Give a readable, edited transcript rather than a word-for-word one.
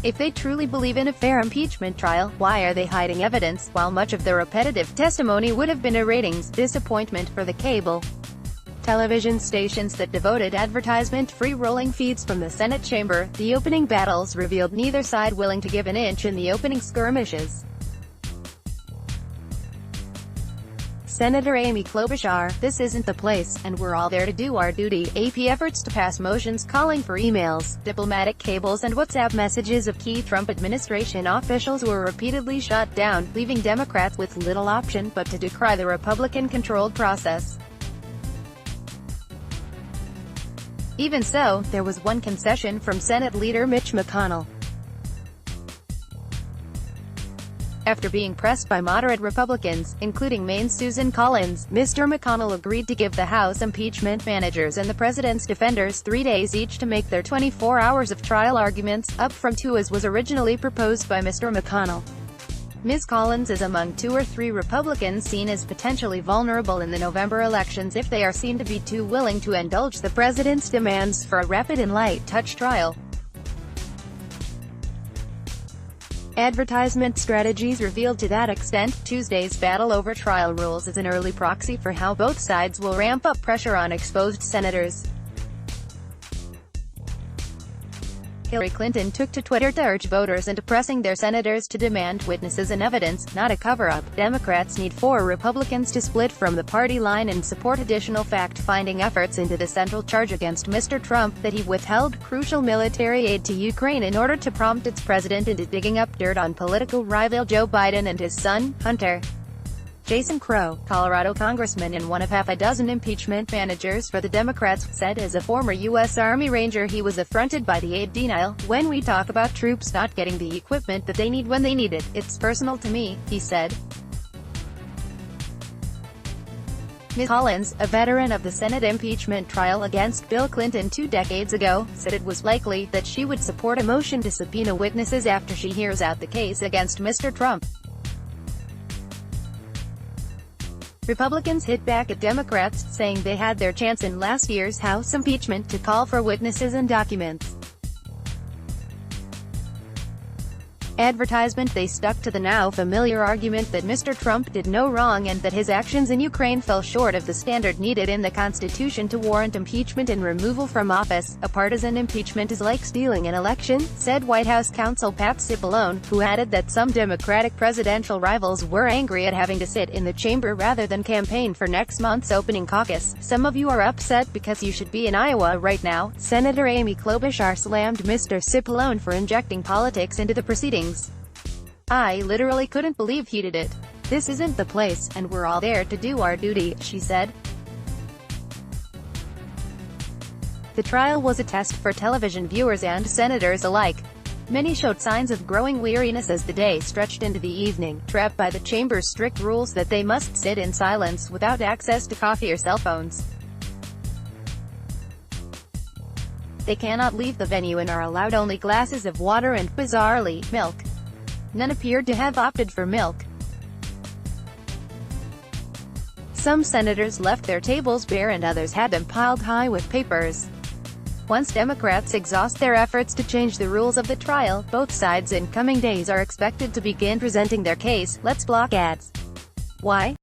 If they truly believe in a fair impeachment trial, why are they hiding evidence, while much of the repetitive testimony would have been a ratings disappointment for the cable television stations that devoted advertisement-free rolling feeds from the Senate chamber? The opening battles revealed neither side willing to give an inch in the opening skirmishes. Senator Amy Klobuchar, "This isn't the place, and we're all there to do our duty." AP efforts to pass motions calling for emails, diplomatic cables and WhatsApp messages of key Trump administration officials were repeatedly shut down, leaving Democrats with little option but to decry the Republican-controlled process. Even so, there was one concession from Senate Leader Mitch McConnell. After being pressed by moderate Republicans, including Maine's Susan Collins, Mr. McConnell agreed to give the House impeachment managers and the president's defenders 3 days each to make their 24 hours of trial arguments, up from 2 as was originally proposed by Mr. McConnell. Ms. Collins is among 2 or 3 Republicans seen as potentially vulnerable in the November elections if they are seen to be too willing to indulge the president's demands for a rapid and light-touch trial. Advertisement strategies revealed to that extent. Tuesday's battle over trial rules is an early proxy for how both sides will ramp up pressure on exposed senators. Hillary Clinton took to Twitter to urge voters into pressing their senators to demand witnesses and evidence, not a cover-up. Democrats need 4 Republicans to split from the party line and support additional fact-finding efforts into the central charge against Mr. Trump, that he withheld crucial military aid to Ukraine in order to prompt its president into digging up dirt on political rival Joe Biden and his son, Hunter. Jason Crow, Colorado congressman and one of half a dozen impeachment managers for the Democrats, said as a former U.S. Army Ranger he was affronted by the aid denial. "When we talk about troops not getting the equipment that they need when they need it, it's personal to me," he said. Ms. Collins, a veteran of the Senate impeachment trial against Bill Clinton 2 decades ago, said it was likely that she would support a motion to subpoena witnesses after she hears out the case against Mr. Trump. Republicans hit back at Democrats, saying they had their chance in last year's House impeachment to call for witnesses and documents. Advertisement. They stuck to the now familiar argument that Mr. Trump did no wrong and that his actions in Ukraine fell short of the standard needed in the Constitution to warrant impeachment and removal from office. "A partisan impeachment is like stealing an election," said White House counsel Pat Cipollone, who added that some Democratic presidential rivals were angry at having to sit in the chamber rather than campaign for next month's opening caucus. "Some of you are upset because you should be in Iowa right now." Senator Amy Klobuchar slammed Mr. Cipollone for injecting politics into the proceedings. "I literally couldn't believe he did it. This isn't the place, and we're all there to do our duty," she said. The trial was a test for television viewers and senators alike. Many showed signs of growing weariness as the day stretched into the evening, trapped by the chamber's strict rules that they must sit in silence without access to coffee or cell phones. They cannot leave the venue and are allowed only glasses of water and, bizarrely, milk. None appeared to have opted for milk. Some senators left their tables bare and others had them piled high with papers. Once Democrats exhaust their efforts to change the rules of the trial, both sides in coming days are expected to begin presenting their case. Let's block ads. Why?